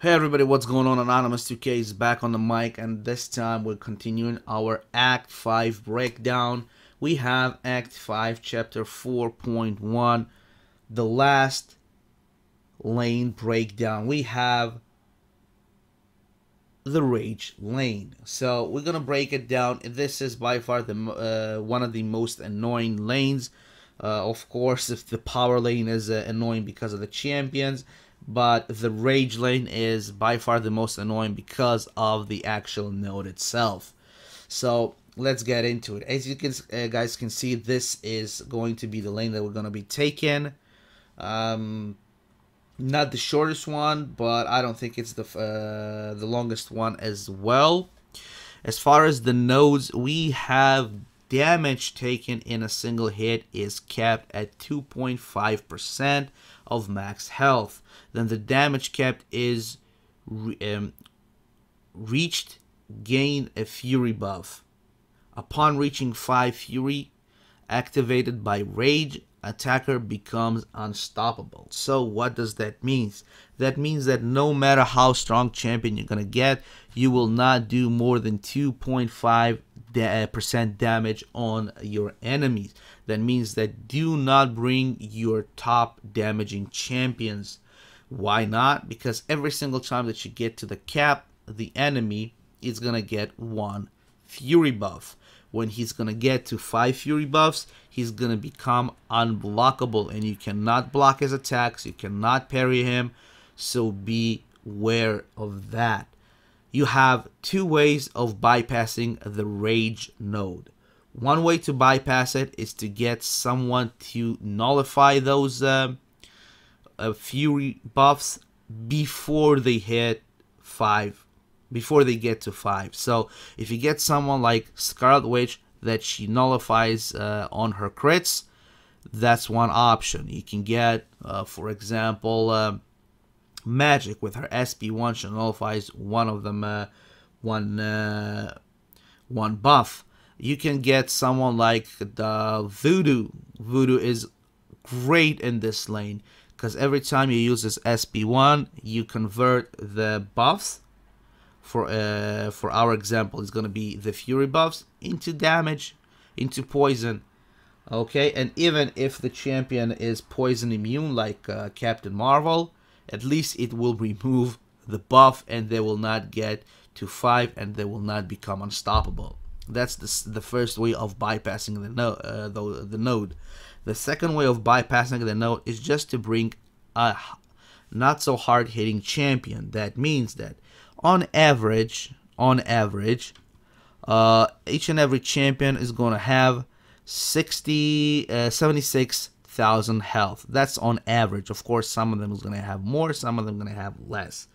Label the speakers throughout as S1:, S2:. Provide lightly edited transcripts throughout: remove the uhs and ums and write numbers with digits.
S1: Hey everybody, what's going on? Anonymous 2K is back on the mic, and this time we're continuing our Act 5 breakdown. We have Act 5, Chapter 4.1, the last lane breakdown. We have the Rage lane. So we're gonna break it down. This is by far the one of the most annoying lanes. Of course, if the power lane is annoying because of the champions, but the Rage lane is by far the most annoying because of the actual node itself. So let's get into it. As you can guys can see, this is going to be the lane that we're going to be taking. Not the shortest one, but I don't think it's the longest one as well. As far as the nodes, we have damage taken in a single hit is capped at 2.5% of max health. Then the damage capped is reached, gain a fury buff. Upon reaching 5 fury activated by rage, attacker becomes unstoppable. So what does that mean? That means that no matter how strong champion you're gonna get, you will not do more than 2.5% damage on your enemies. That means that do not bring your top damaging champions. Why not? Because every single time that you get to the cap, the enemy is gonna get 1 fury buff. When he's gonna get to 5 fury buffs, he's gonna become unblockable, and you cannot block his attacks, you cannot parry him, so be aware of that. You have 2 ways of bypassing the rage node. One way to bypass it is to get someone to nullify those fury buffs before they hit 5. Before they get to 5. So if you get someone like Scarlet Witch that she nullifies on her crits, that's one option. You can get, for example, Magic with her SP1. She nullifies one of them, one buff. You can get someone like the Voodoo. Voodoo is great in this lane because every time you use this SP1, you convert the buffs. For our example, it's going to be the fury buffs into damage, into poison. Okay, and even if the champion is poison immune like Captain Marvel, at least it will remove the buff and they will not get to 5 and they will not become unstoppable. That's the first way of bypassing the node. The second way of bypassing the node is just to bring a not so hard hitting champion. That means that on average, each and every champion is going to have 76,000 health. That's on average. Of course, some of them is going to have more, some of them going to have less.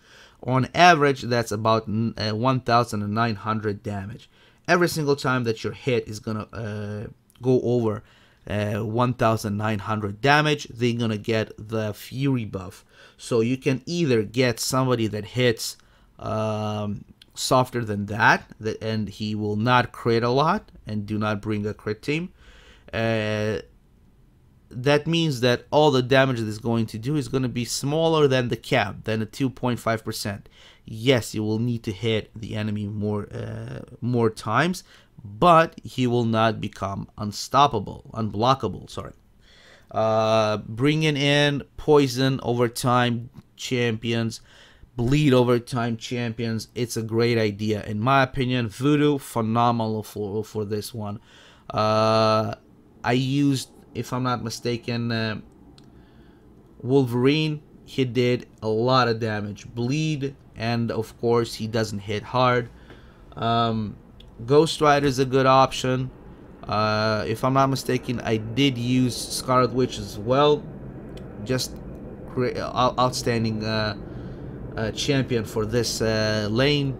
S1: On average, that's about 1,900 damage. Every single time that your hit is going to go over 1,900 damage, they're going to get the fury buff. So you can either get somebody that hits softer than that, and he will not crit a lot and do not bring a crit team. That means that all the damage that is going to do is going to be smaller than the cap, than the 2.5%. Yes, you will need to hit the enemy more times, but he will not become unblockable. Sorry. Bringing in poison over time champions, bleed over time champions, it's a great idea in my opinion. Voodoo, phenomenal for this one. I used, if I'm not mistaken, Wolverine. He did a lot of damage, bleed, and of course he doesn't hit hard. Ghost Rider is a good option. If I'm not mistaken, I did use Scarlet Witch as well. Just outstanding champion for this lane.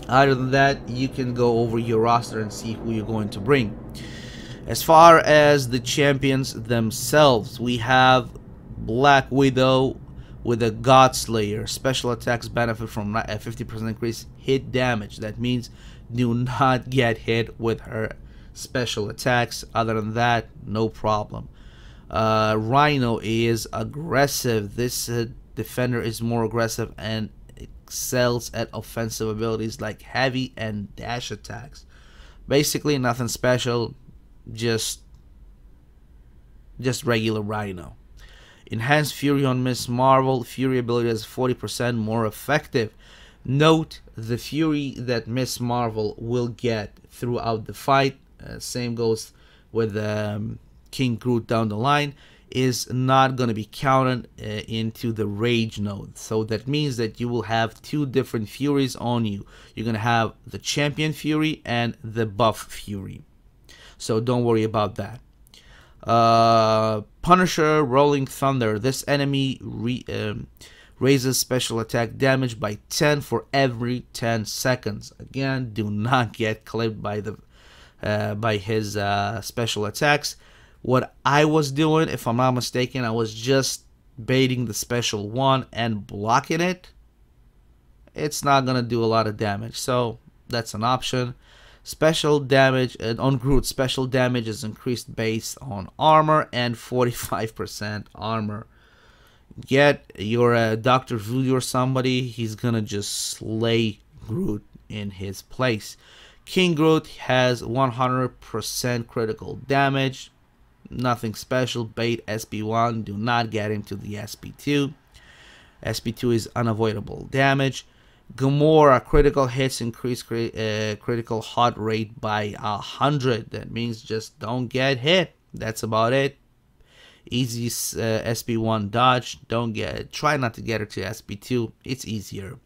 S1: Other than that, you can go over your roster and see who you're going to bring. As far as the champions themselves, we have Black Widow with a God Slayer. Special attacks benefit from a 50% increase hit damage. That means do not get hit with her special attacks. Other than that, no problem. Rhino is aggressive. This defender is more aggressive and excels at offensive abilities like heavy and dash attacks. Basically nothing special, just regular Rhino. Enhanced Fury on Miss Marvel. Fury ability is 40% more effective. Note the Fury that Miss Marvel will get throughout the fight, same goes with King Groot down the line, is not going to be counted into the Rage node. So that means that you will have two different Furies on you. You're going to have the Champion Fury and the Buff Fury. So don't worry about that. Punisher Rolling Thunder. This enemy raises special attack damage by 10 for every 10 seconds. Again, do not get clipped by the by his special attacks. What I was doing, if I'm not mistaken, I was just baiting the special one and blocking it. It's not gonna do a lot of damage, so that's an option. Special damage on Groot. Special damage is increased based on armor and 45% armor. Get your Dr. Voodoo or somebody, he's gonna just slay Groot in his place. King Groot has 100% critical damage. Nothing special. Bait SP1. Do not get into the SP2. SP2 is unavoidable damage. Gamora critical hits increase critical hit rate by 100. That means just don't get hit. That's about it. Easy SP1 dodge. Try not to get her to SP2. It's easier.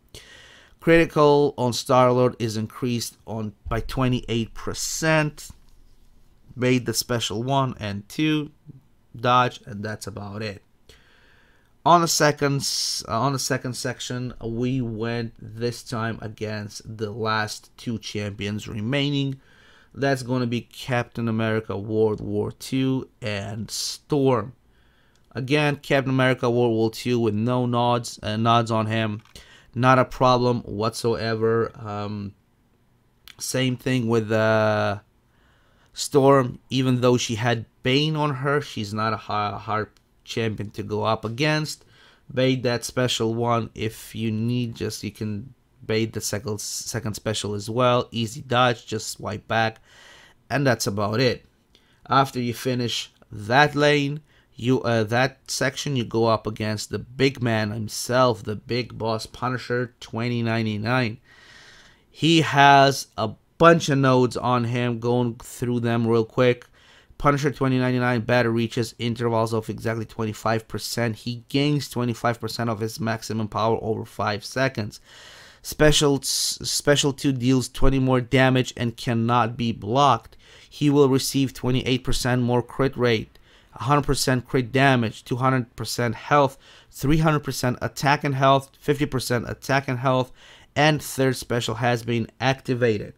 S1: Critical on Star-Lord is increased by 28%. Bait the special 1 and 2 dodge, and that's about it. On the second section, we went this time against the last two champions remaining. That's going to be Captain America World War II and Storm. Again, Captain America World War II with no nods on him. Not a problem whatsoever. Same thing with Storm. Even though she had Bane on her, she's not a hard champion to go up against. Bait that special one if you need. You can bait the second special as well. Easy dodge, just swipe back, and that's about it. After you finish that lane, that section, you go up against the big man himself, the big boss Punisher 2099. He has a bunch of nodes on him. Going through them real quick. Punisher 2099 battle reaches intervals of exactly 25%. He gains 25% of his maximum power over 5 seconds. Special 2 deals 20 more damage and cannot be blocked. He will receive 28% more crit rate, 100% crit damage, 200% health, 300% attack and health, 50% attack and health, and third special has been activated.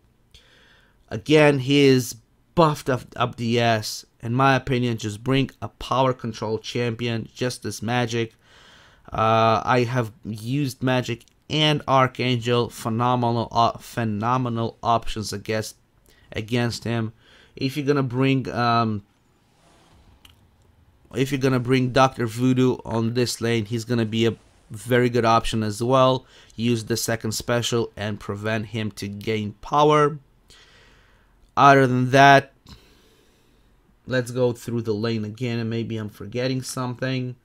S1: Again, he is buffed up the ass. In my opinion, just bring a power control champion, just as Magic. I have used Magic and Archangel, phenomenal options against him. If you're gonna bring Dr. Voodoo on this lane, he's gonna be a very good option as well. Use the second special and prevent him to gain power. Other than that, let's go through the lane again, and maybe I'm forgetting something.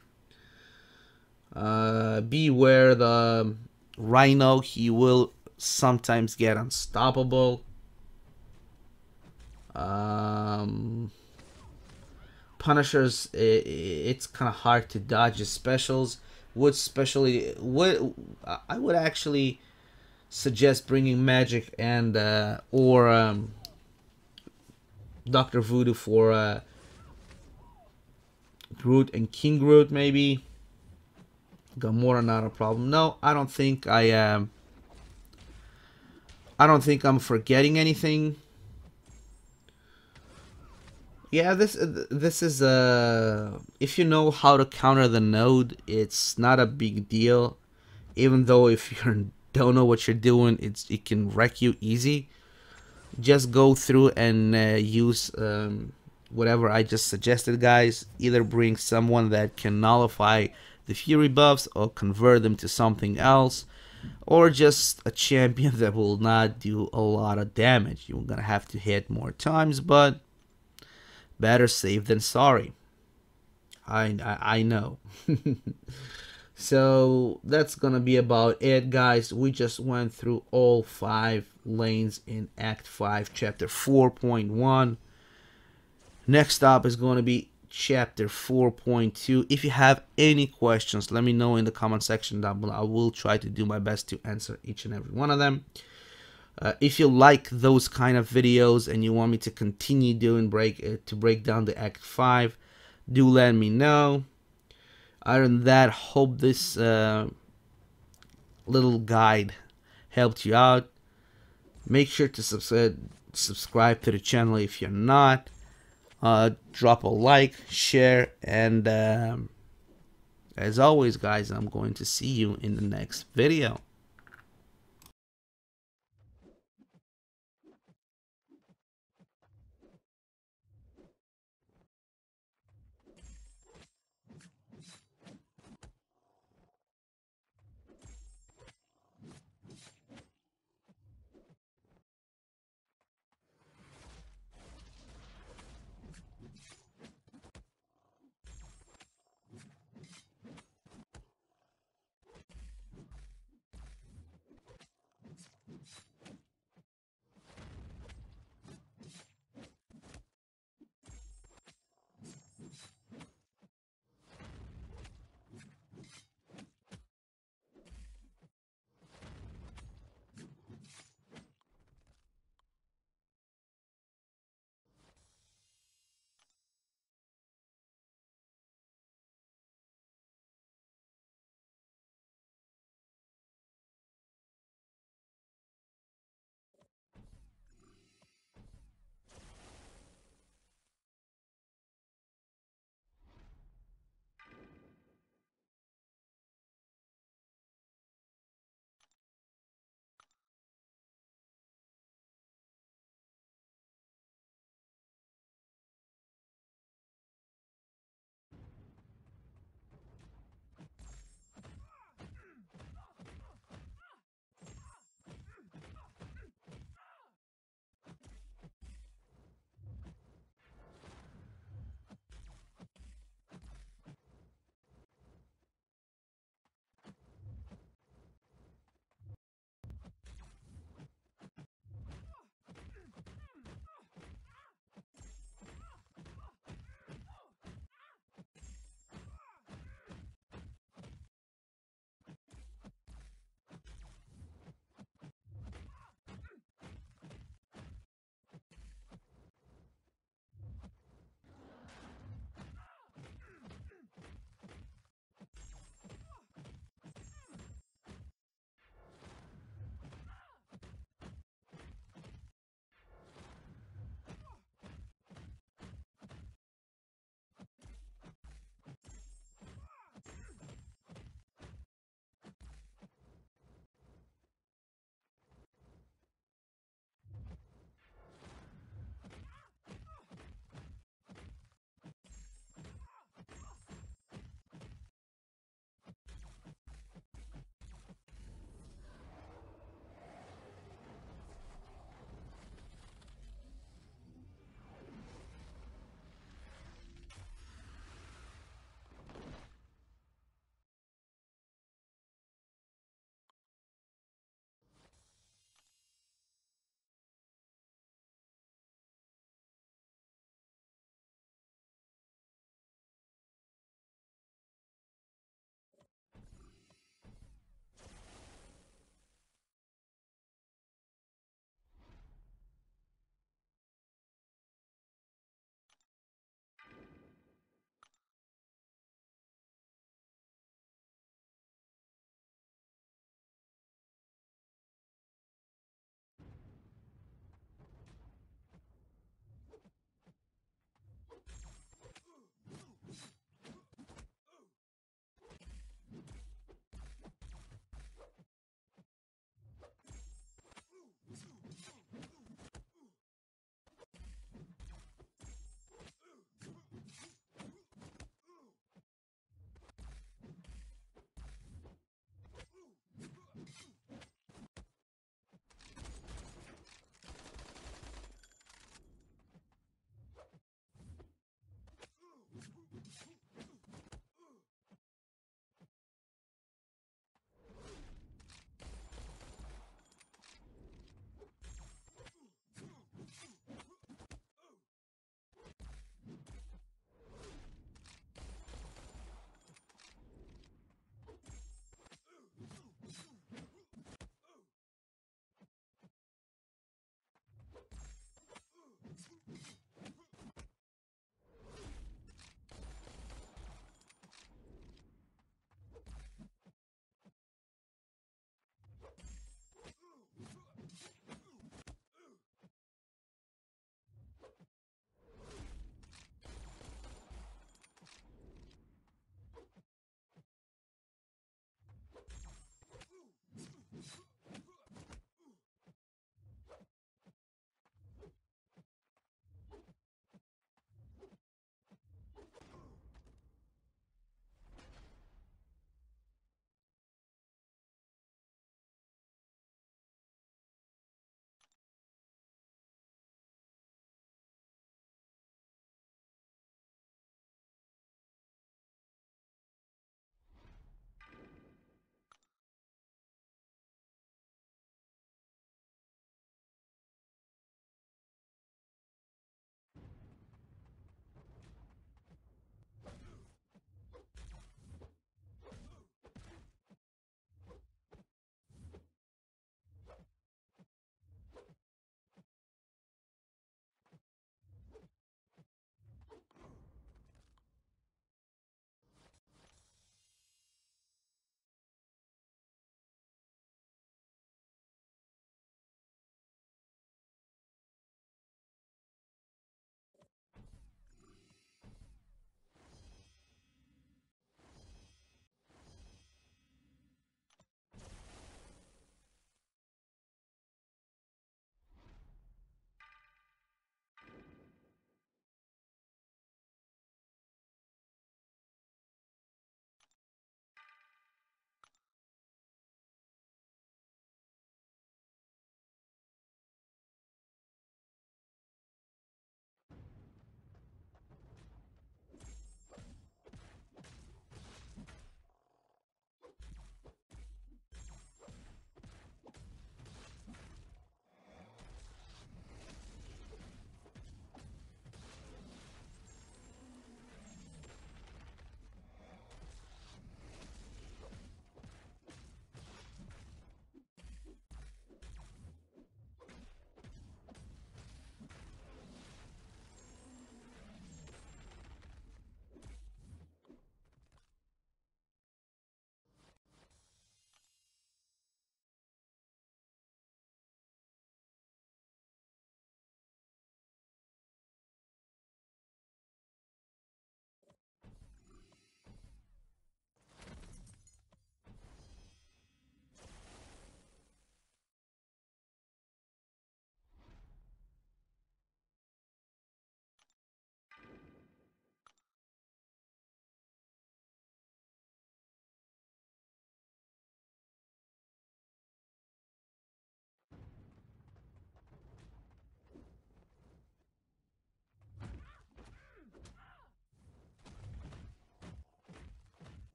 S1: Beware the Rhino. He will sometimes get unstoppable. Punishers, it's kind of hard to dodge his specials. I would actually suggest bringing Magic and or Dr. Voodoo for Groot and King Groot, maybe. Gamora, not a problem. No, I don't think I'm forgetting anything. Yeah, this is if you know how to counter the node, it's not a big deal. Even though if you don't know what you're doing, it can wreck you easy. Just go through and use whatever I just suggested, guys. Either bring someone that can nullify the Fury buffs or convert them to something else. or just a champion that will not do a lot of damage. You're gonna have to hit more times, but better safe than sorry. I know. So that's gonna be about it, guys. We just went through all 5 lanes in Act 5, Chapter 4.1. Next up is going to be Chapter 4.2. If you have any questions, let me know in the comment section down below. I will try to do my best to answer each and every one of them. If you like those kind of videos and you want me to continue doing break down the Act 5, do let me know. Other than that, hope this little guide helped you out. Make sure to subscribe to the channel if you're not. Drop a like, share, and as always, guys, I'm going to see you in the next video.